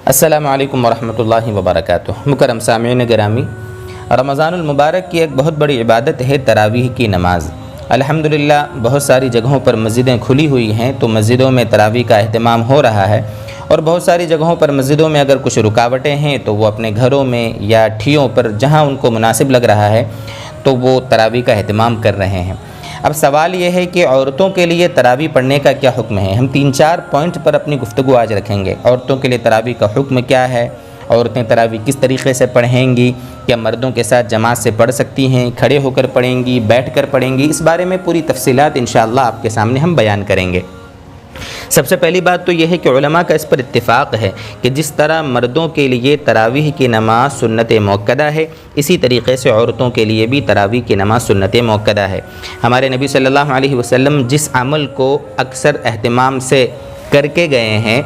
السلام علیکم ورحمۃ اللہ وبرکاتہ۔ مکرم سامعین گرامی، رمضان المبارک کی ایک بہت بڑی عبادت ہے تراویح کی نماز۔ الحمدللہ بہت ساری جگہوں پر مسجدیں کھلی ہوئی ہیں تو مسجدوں میں تراویح کا اہتمام ہو رہا ہے، اور بہت ساری جگہوں پر مسجدوں میں اگر کچھ رکاوٹیں ہیں تو وہ اپنے گھروں میں یا ٹھیوں پر جہاں ان کو مناسب لگ رہا ہے تو وہ تراویح کا اہتمام کر رہے ہیں۔ اب سوال یہ ہے کہ عورتوں کے لیے تراویح پڑھنے کا کیا حکم ہے؟ ہم 3-4 پوائنٹ پر اپنی گفتگو آج رکھیں گے۔ عورتوں کے لیے تراویح کا حکم کیا ہے؟ عورتیں تراویح کس طریقے سے پڑھیں گی؟ کیا مردوں کے ساتھ جماعت سے پڑھ سکتی ہیں؟ کھڑے ہو کر پڑھیں گی؟ بیٹھ کر پڑھیں گی؟ اس بارے میں پوری تفصیلات انشاءاللہ آپ کے سامنے ہم بیان کریں گے۔ سب سے پہلی بات تو یہ ہے کہ علماء کا اس پر اتفاق ہے کہ جس طرح مردوں کے لیے تراویح کی نماز سنت موقدہ ہے، اسی طریقے سے عورتوں کے لیے بھی تراویح کی نماز سنت موقدہ ہے۔ ہمارے نبی صلی اللہ علیہ وسلم جس عمل کو اکثر اہتمام سے کر کے گئے ہیں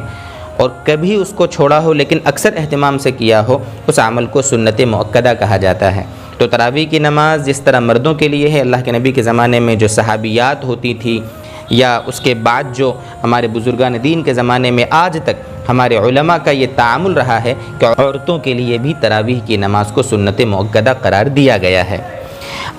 اور کبھی اس کو چھوڑا ہو لیکن اکثر اہتمام سے کیا ہو، اس عمل کو سنت موقدہ کہا جاتا ہے۔ تو تراویح کی نماز جس طرح مردوں کے لیے ہے، اللہ کے نبی کے زمانے میں جو صحابیات ہوتی تھی یا اس کے بعد جو ہمارے بزرگان دین کے زمانے میں آج تک ہمارے علماء کا یہ تعامل رہا ہے کہ عورتوں کے لیے بھی تراویح کی نماز کو سنت موقدہ قرار دیا گیا ہے۔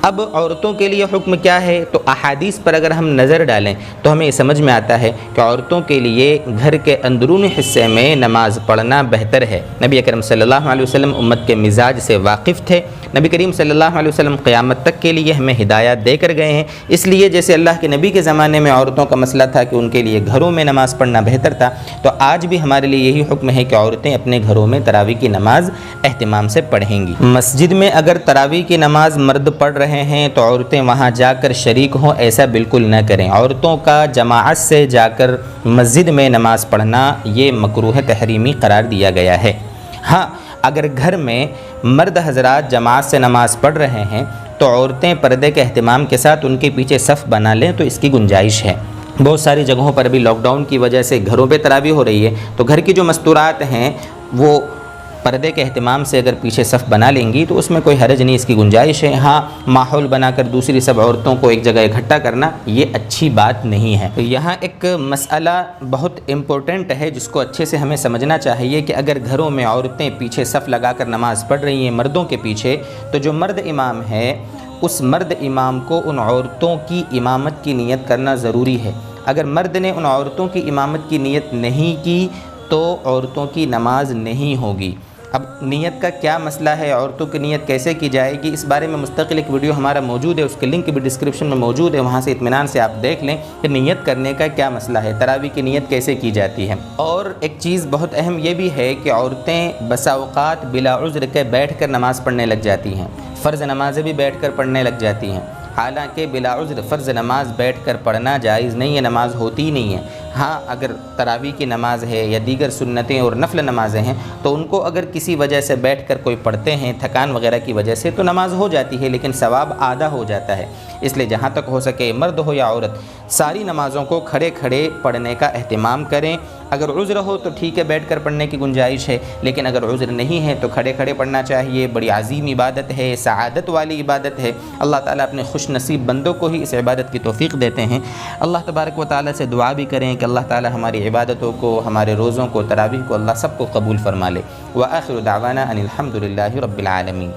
اب عورتوں کے لیے حکم کیا ہے؟ تو احادیث پر اگر ہم نظر ڈالیں تو ہمیں سمجھ میں آتا ہے کہ عورتوں کے لیے گھر کے اندرونی حصے میں نماز پڑھنا بہتر ہے۔ نبی اکرم صلی اللہ علیہ وسلم امت کے مزاج سے واقف تھے۔ نبی کریم صلی اللہ علیہ وسلم قیامت تک کے لیے ہمیں ہدایات دے کر گئے ہیں، اس لیے جیسے اللہ کے نبی کے زمانے میں عورتوں کا مسئلہ تھا کہ ان کے لیے گھروں میں نماز پڑھنا بہتر تھا، تو آج بھی ہمارے لیے یہی حکم ہے کہ عورتیں اپنے گھروں میں تراویح کی نماز اہتمام سے پڑھیں گی۔ مسجد میں اگر تراویح کی نماز مرد پڑھ رہے ہیں تو عورتیں وہاں جا کر شریک ہوں، ایسا بالکل نہ کریں۔ عورتوں کا جماعت سے جا کر مسجد میں نماز پڑھنا یہ مکروہ تحریمی قرار دیا گیا ہے۔ ہاں، اگر گھر میں مرد حضرات جماعت سے نماز پڑھ رہے ہیں تو عورتیں پردے کے اہتمام کے ساتھ ان کے پیچھے صف بنا لیں تو اس کی گنجائش ہے۔ بہت ساری جگہوں پر ابھی لاک ڈاؤن کی وجہ سے گھروں پہ تراویح ہو رہی ہے تو گھر کی جو مستورات ہیں وہ پردے کے اہتمام سے اگر پیچھے صف بنا لیں گی تو اس میں کوئی حرج نہیں، اس کی گنجائش ہے۔ ہاں، ماحول بنا کر دوسری سب عورتوں کو ایک جگہ اکٹھا کرنا یہ اچھی بات نہیں ہے۔ یہاں ایک مسئلہ بہت امپورٹنٹ ہے جس کو اچھے سے ہمیں سمجھنا چاہیے کہ اگر گھروں میں عورتیں پیچھے صف لگا کر نماز پڑھ رہی ہیں مردوں کے پیچھے، تو جو مرد امام ہے اس مرد امام کو ان عورتوں کی امامت کی نیت کرنا ضروری ہے۔ اگر مرد نے ان عورتوں کی امامت کی نیت نہیں کی تو عورتوں کی نماز نہیں ہوگی۔ اب نیت کا کیا مسئلہ ہے، عورتوں کی نیت کیسے کی جائے گی، اس بارے میں مستقل ایک ویڈیو ہمارا موجود ہے، اس کے لنک بھی ڈسکرپشن میں موجود ہے، وہاں سے اطمینان سے آپ دیکھ لیں کہ نیت کرنے کا کیا مسئلہ ہے، تراویح کی نیت کیسے کی جاتی ہے۔ اور ایک چیز بہت اہم یہ بھی ہے کہ عورتیں بسا اوقات بلا عذر کے بیٹھ کر نماز پڑھنے لگ جاتی ہیں، فرض نمازیں بھی بیٹھ کر پڑھنے لگ جاتی ہیں، حالانکہ بلا عذر فرض نماز بیٹھ کر پڑھنا جائز نہیں ہے، نماز ہوتی ہی نہیں ہے۔ ہاں، اگر تراویح کی نماز ہے یا دیگر سنتیں اور نفل نمازیں ہیں تو ان کو اگر کسی وجہ سے بیٹھ کر کوئی پڑھتے ہیں تھکان وغیرہ کی وجہ سے تو نماز ہو جاتی ہے، لیکن ثواب آدھا ہو جاتا ہے۔ اس لیے جہاں تک ہو سکے مرد ہو یا عورت ساری نمازوں کو کھڑے کھڑے پڑھنے کا اہتمام کریں۔ اگر عذر ہو تو ٹھیک ہے، بیٹھ کر پڑھنے کی گنجائش ہے، لیکن اگر عذر نہیں ہے تو کھڑے کھڑے پڑھنا چاہیے۔ بڑی عظیم عبادت ہے، سعادت والی عبادت ہے۔ اللہ تعالیٰ اپنے خوش نصیب بندوں کو ہی اس عبادت کی توفیق دیتے ہیں۔ اللہ تبارک و تعالیٰ سے دعا بھی کریں کہ اللہ تعالیٰ ہماری عبادتوں کو، ہمارے روزوں کو، تراویح کو اللہ سب کو قبول فرما لے۔ وآخر دعوانا ان الحمد للہ رب العالمین۔